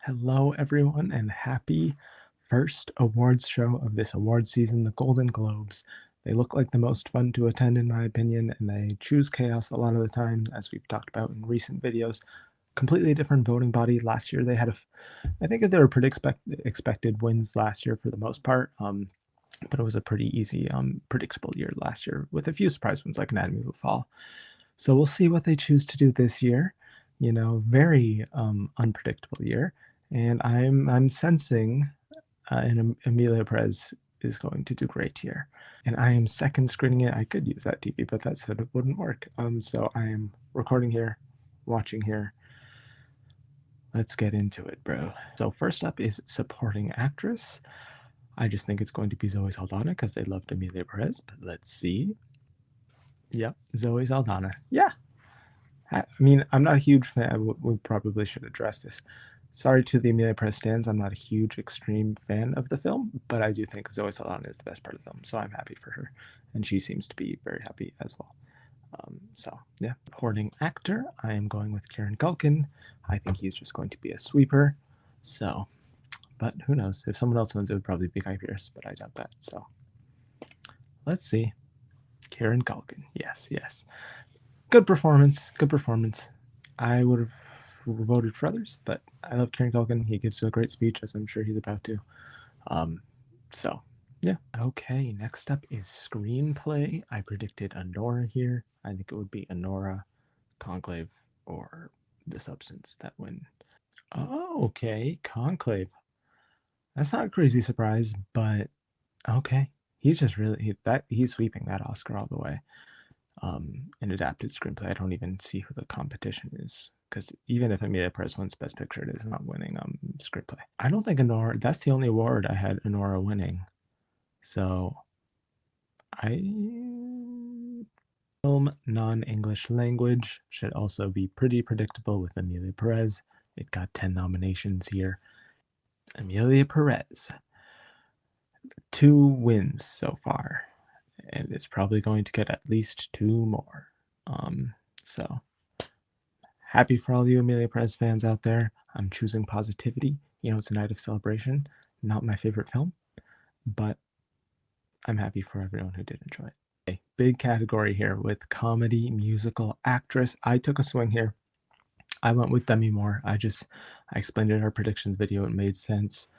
Hello, everyone, and happy first awards show of this award season, the Golden Globes. They look like the most fun to attend, in my opinion, and they choose chaos a lot of the time, as we've talked about in recent videos. Completely different voting body. Last year, they had I think there were pretty expected wins last year for the most part, but it was a pretty easy, predictable year last year with a few surprise ones like Anatomy of a Fall. So we'll see what they choose to do this year. Very unpredictable year, and I'm sensing Emilia Perez is going to do great here. And I am second screening it. I could use that TV, but that said it wouldn't work. So I am recording here, watching here. Let's get into it, bro. So first up is supporting actress. I just think it's going to be Zoe Saldana because they loved Emilia Perez. But let's see. Yep, Zoe Saldana. Yeah. I mean, I'm not a huge fan. We probably should address this. Sorry to the Emilia Perez stands. I'm not a huge extreme fan of the film, but I do think Zoe Saldana is the best part of the film, so I'm happy for her, and she seems to be very happy as well. So yeah, supporting actor, I am going with Kieran Culkin. I think he's just going to be a sweeper. So, but who knows? If someone else wins, it would probably be Guy Pearce, but I doubt that. So let's see. Kieran Culkin. Yes, yes. Good performance. Good performance. I would have voted for others, but I love Kieran Culkin. He gives a great speech, as I'm sure he's about to. So yeah. Okay, next up is screenplay. I predicted Honora here. I think it would be Honora, Conclave, or The Substance that win. Oh, okay, Conclave. That's not a crazy surprise, but okay. He's just really he's sweeping that Oscar all the way. An adapted screenplay. I don't even see who the competition is, because even if Emilia Perez wins Best Picture, it is not winning screenplay. I don't think Honora. That's the only award I had Honora winning. So, film non-English language should also be pretty predictable with Emilia Perez. It got 10 nominations here. Emilia Perez, 2 wins so far, and it's probably going to get at least 2 more. So happy for all you Emilia Perez fans out there. I'm choosing positivity. It's a night of celebration. Not my favorite film, but I'm happy for everyone who did enjoy it. Okay, big category here with comedy, musical, actress. I took a swing here. I went with Demi Moore. I explained it in our predictions video. It made sense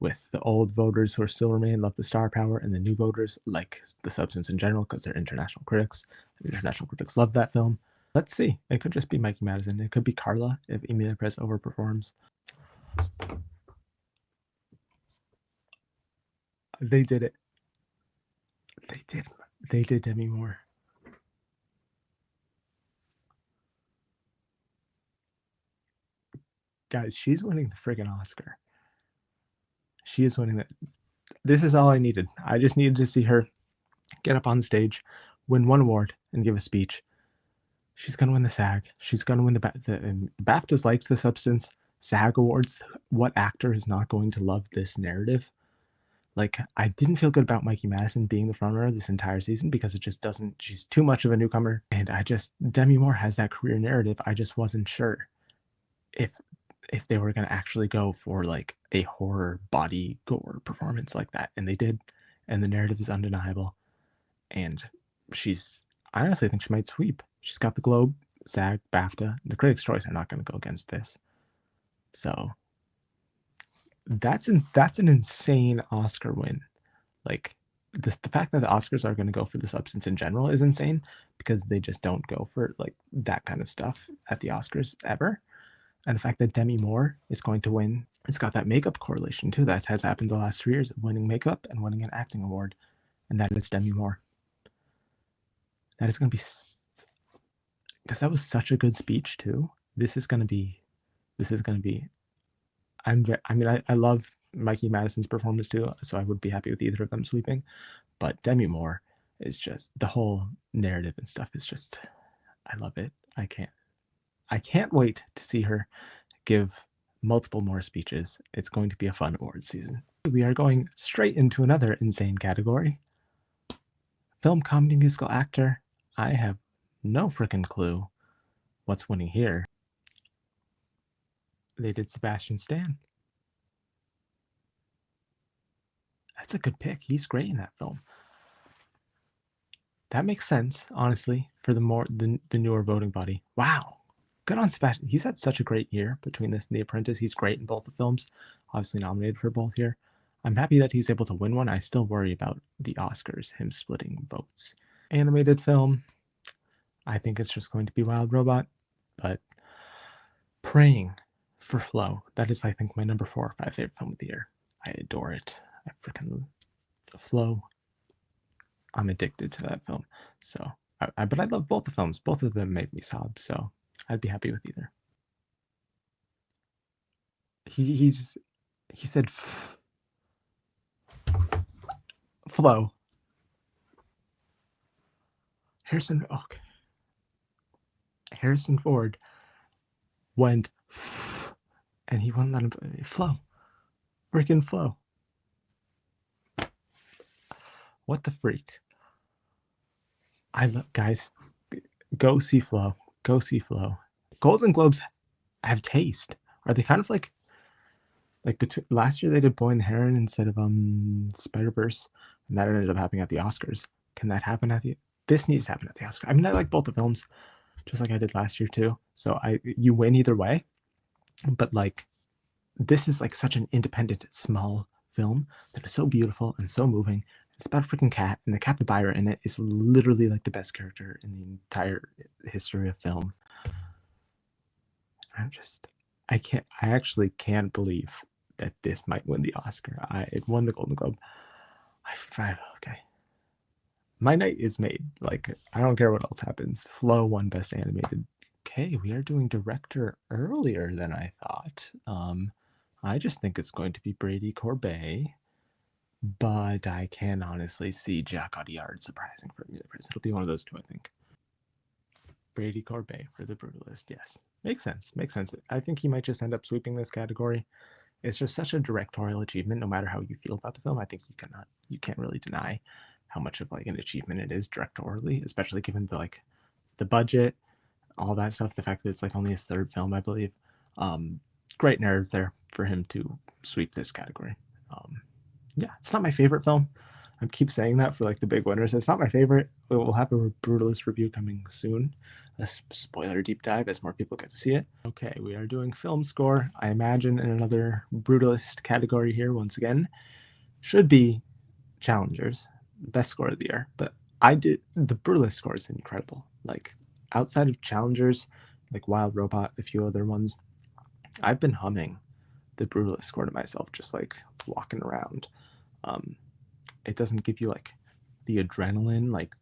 with the old voters who are still remain, love the star power, and the new voters like The Substance in general because they're international critics. International critics love that film. Let's see. It could just be Mikey Madison. It could be Carla if Emilia Perez overperforms. They did it. They did Demi Moore. Guys, she's winning the friggin' Oscar. She is winning it. This is all I needed. I just needed to see her get up on stage, win 1 award, and give a speech. She's gonna win the SAG. She's gonna win the BAFTAs liked The Substance. SAG Awards. What actor is not going to love this narrative? Like, I didn't feel good about Mikey Madison being the frontrunner this entire season because it just doesn't. She's too much of a newcomer, and Demi Moore has that career narrative. I just wasn't sure if they were going to actually go for like a horror body gore performance like that, and they did, and the narrative is undeniable, and I honestly think she might sweep. She's got the Globe, SAG, BAFTA. The Critics' Choice are not going to go against this. So that's an insane Oscar win. Like, the fact that the Oscars are going to go for The Substance in general is insane because they just don't go for like that kind of stuff at the Oscars ever. And the fact that Demi Moore is going to win, it's got that makeup correlation too that has happened the last 3 years of winning makeup and winning an acting award, and that is Demi Moore. That is going to be, because that was such a good speech too. This is going to be. I love Mikey Madison's performance too, so I would be happy with either of them sweeping. But Demi Moore is just, the whole narrative and stuff is just, I love it. I can't wait to see her give multiple more speeches. It's going to be a fun award season. We are going straight into another insane category. Film, comedy, musical, actor. I have no freaking clue what's winning here. They did Sebastian Stan. That's a good pick. He's great in that film. That makes sense, honestly, for the newer voting body. Wow. Good on Sebastian. He's had such a great year between this and The Apprentice. He's great in both the films. Obviously nominated for both here. I'm happy that he's able to win one. I still worry about the Oscars, him splitting votes. Animated film. I think it's just going to be Wild Robot, but praying for Flow. That is, I think, my number 4 or 5 favorite film of the year. I adore it. I freaking Flow. I'm addicted to that film. So, but I love both the films. Both of them make me sob. So, I'd be happy with either. He said Flow. Okay. Harrison Ford went and he wouldn't let him Flow. Freaking Flow. What the freak? I love, guys, go see Flow. Go see Flow. Golden Globes have taste. Are they kind of like between last year they did Boy and the Heron instead of Spider-Verse, and that ended up happening at the Oscars. Can that happen at the this needs to happen at the Oscars? I mean, I like both the films, just like I did last year too. So you win either way. But like this is like such an independent, small film that is so beautiful and so moving. It's about a freaking cat, and the capybara in it is literally like the best character in the entire history of film. I actually can't believe that this might win the Oscar. It won the Golden Globe. Okay. My night is made. Like, I don't care what else happens. Flow won Best Animated. Okay, we are doing director earlier than I thought. I just think it's going to be Brady Corbet, but I can honestly see Jack Audiard surprising for me. It'll be one of those two, I think. Brady Corbet for The Brutalist, yes. Makes sense. I think he might just end up sweeping this category. It's just such a directorial achievement, no matter how you feel about the film. I think you can't really deny how much of like an achievement it is directorially, especially given the budget, all that stuff, the fact that it's like only his third film, I believe. Great narrative there for him to sweep this category. Yeah, it's not my favorite film. I keep saying that for like the big winners. It's not my favorite. We'll have a Brutalist review coming soon. A spoiler deep dive as more people get to see it. Okay, we are doing film score. I imagine in another Brutalist category here once again should be Challengers, best score of the year. But the Brutalist score is incredible. Like outside of Challengers, like Wild Robot, a few other ones, I've been humming the Brutalist score to myself, just like walking around. It doesn't give you like the adrenaline, like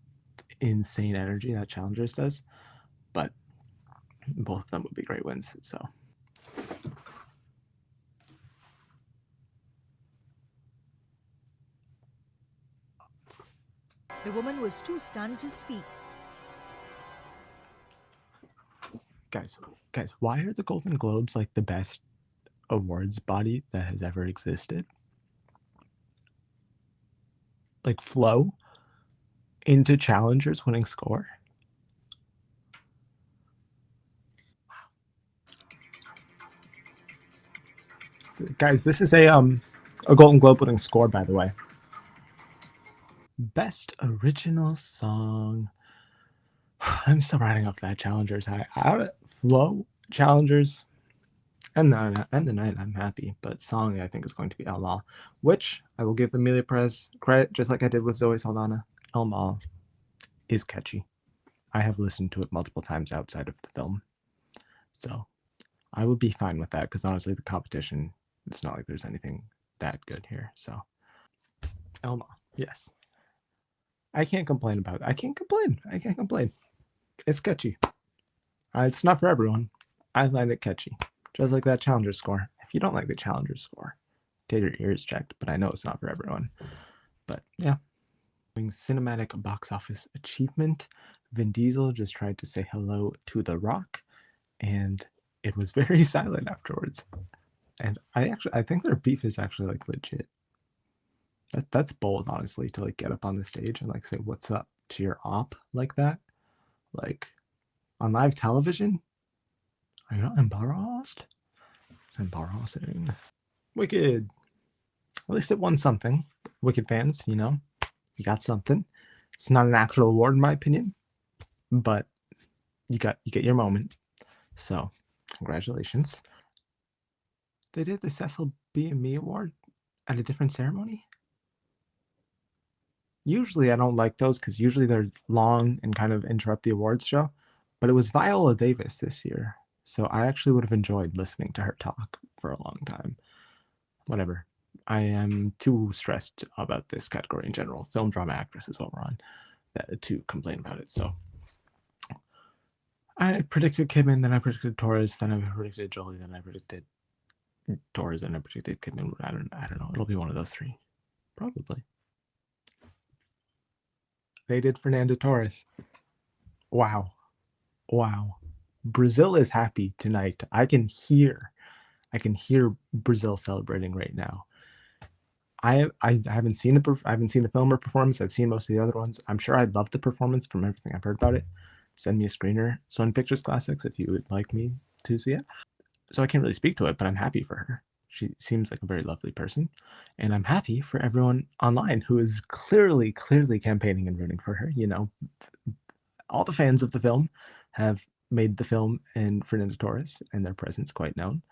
insane energy that Challengers does, but both of them would be great wins. So the woman was too stunned to speak. Guys, why are the Golden Globes like the best awards body that has ever existed? Like Flow into Challengers winning score. Guys, this is a Golden Globe winning score, by the way. Best original song. I'm still riding off that Challengers high. Flow Challengers and the night I'm happy, but song I think is going to be El Mal, which I will give Emilia Pérez credit, just like I did with Zoe Saldana. El Mal is catchy. I have listened to it multiple times outside of the film, so I would be fine with that because honestly, the competition, it's not like there's anything that good here. So El Mal, yes. I can't complain about it. I can't complain. It's catchy. It's not for everyone. I find it catchy. Just like that Challenger score. If you don't like the Challenger score, get your ears checked. But I know it's not for everyone. But yeah. Cinematic box office achievement. Vin Diesel just tried to say hello to The Rock, and it was very silent afterwards. And I think their beef is actually like legit. That's bold, honestly, to like get up on the stage and like say what's up to your op like that. Like on live television? Are you not embarrassed? It's embarrassing. Wicked. At least it won something. Wicked fans, you know, you got something. It's not an actual award in my opinion, but you get your moment. So, congratulations. They did the Cecil B. and Me Award at a different ceremony. Usually I don't like those because usually they're long and kind of interrupt the awards show. But it was Viola Davis this year. So I actually would have enjoyed listening to her talk for a long time. Whatever. I am too stressed about this category in general. Film drama actress is what we're on, to complain about it. So I predicted Kidman, then I predicted Torres, then I predicted Jolie, then I predicted Torres, and I predicted Kidman. I don't know. It'll be one of those three. Probably. They did Fernando Torres. Wow. Wow. Brazil is happy tonight. I can hear Brazil celebrating right now. I haven't seen the film or performance. I've seen most of the other ones. I'm sure I'd love the performance from everything I've heard about it. Send me a screener, Sony Pictures Classics, if you would like me to see it. So I can't really speak to it, but I'm happy for her. She seems like a very lovely person, and I'm happy for everyone online who is clearly campaigning and rooting for her. You know, all the fans of the film have made the film and Fernando Torres and their presence quite known.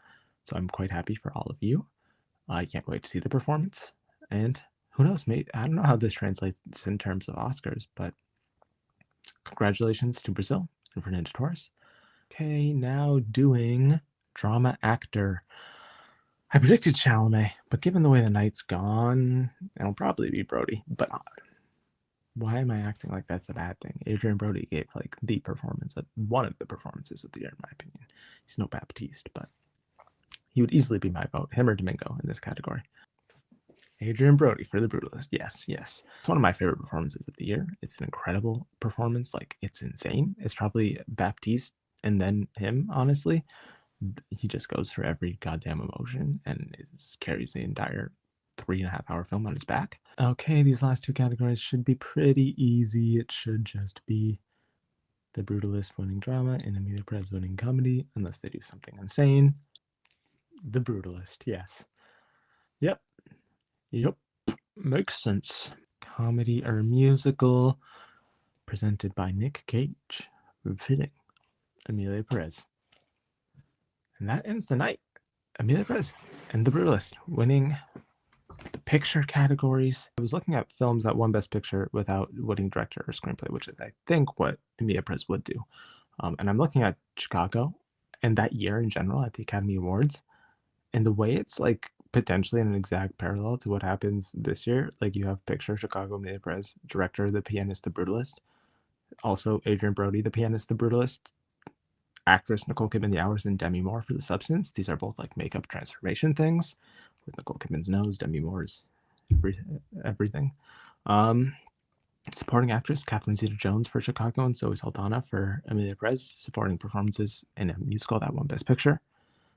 So I'm quite happy for all of you. I can't wait to see the performance. And who knows, maybe I don't know how this translates in terms of Oscars, but congratulations to Brazil and Fernando Torres. Okay, now doing drama actor. I predicted Chalamet, but given the way the night's gone, it'll probably be Brody. But why am I acting like that's a bad thing? Adrian Brody gave like the performance, one of the performances of the year, in my opinion. He's no Baptiste, but he would easily be my vote, him or Domingo in this category. Adrian Brody for The Brutalist. Yes, yes. It's one of my favorite performances of the year. It's an incredible performance. Like, it's insane. It's probably Baptiste and then him, honestly. He just goes through every goddamn emotion and carries the entire 3.5 hour film on his back. Okay, these last two categories should be pretty easy. It should just be The Brutalist winning drama and Emilia Pérez winning comedy, unless they do something insane. The Brutalist, yes. Yep. Makes sense. Comedy or musical, presented by Nick Cage, fitting Emilia Pérez. And that ends the night. Emilia Pérez and The Brutalist winning the picture categories. I was looking at films that won Best Picture without winning director or screenplay, which is, I think, what Emilia Pérez would do. And I'm looking at Chicago and that year in general at the Academy Awards, and the way it's like potentially an exact parallel to what happens this year. Like, you have picture Chicago, Emilia Pérez, director The Pianist, The Brutalist, also Adrian Brody, The Pianist, The Brutalist, actress Nicole Kidman, The Hours, and Demi Moore for The Substance. These are both like makeup transformation things. With Nicole Kidman's nose, Demi Moore's everything. Supporting actress Catherine Zeta-Jones for Chicago and Zoe Saldana for Emilia Pérez. Supporting performances in a musical that won Best Picture.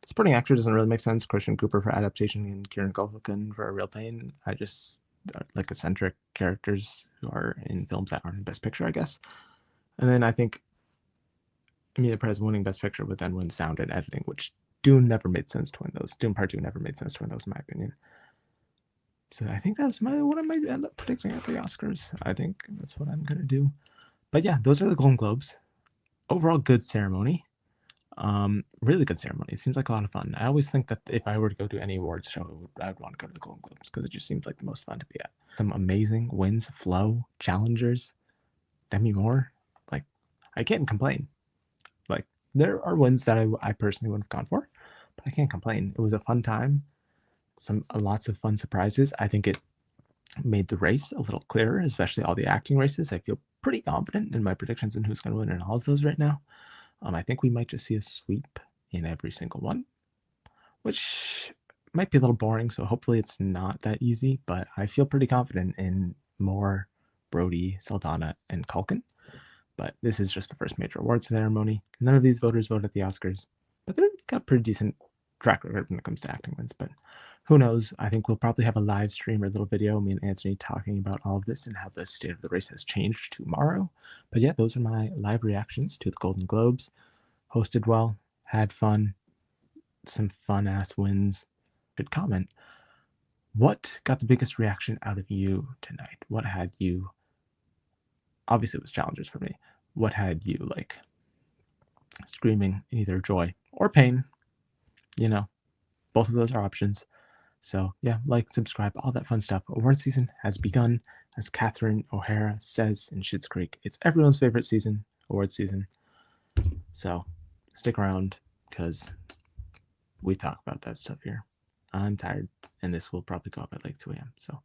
Supporting actor doesn't really make sense. Christian Cooper for adaptation and Kieran Culkin for A Real Pain. I just like eccentric characters who are in films that aren't in Best Picture, I guess. And then I think Emilia Pérez winning Best Picture would then win sound and editing, which Dune never made sense to win those. Dune Part 2 never made sense to win those, in my opinion. So I think that's what I might end up predicting at the Oscars. I think that's what I'm going to do. But yeah, those are the Golden Globes. Overall, good ceremony. Really good ceremony. It seems like a lot of fun. I always think that if I were to go to any awards show, I would want to go to the Golden Globes because it just seems like the most fun to be at. Some amazing wins, Flo, challengers, Demi Moore. Like, I can't complain. Like, there are wins that I personally would have gone for, but I can't complain. It was a fun time. Lots of fun surprises. I think it made the race a little clearer, especially all the acting races. I feel pretty confident in my predictions and who's going to win in all of those right now. I think we might just see a sweep in every single one, which might be a little boring, so hopefully it's not that easy, but I feel pretty confident in Moore, Brody, Saldana, and Culkin. But this is just the first major award ceremony. None of these voters vote at the Oscars, but they've got pretty decent track record when it comes to acting wins. But who knows? I think we'll probably have a live stream or a little video, me and Anthony talking about all of this and how the state of the race has changed tomorrow. But yeah, those are my live reactions to the Golden Globes. Hosted well, had fun, some fun ass wins. Should comment What got the biggest reaction out of you tonight? What had you, obviously, it was challengers for me. What had you like screaming in either joy or pain? You know, both of those are options. So, yeah, like, subscribe, all that fun stuff. Award season has begun, as Catherine O'Hara says in Schitt's Creek. It's everyone's favorite season, award season. So, stick around because we talk about that stuff here. I'm tired, and this will probably go up at like 2 a.m. So,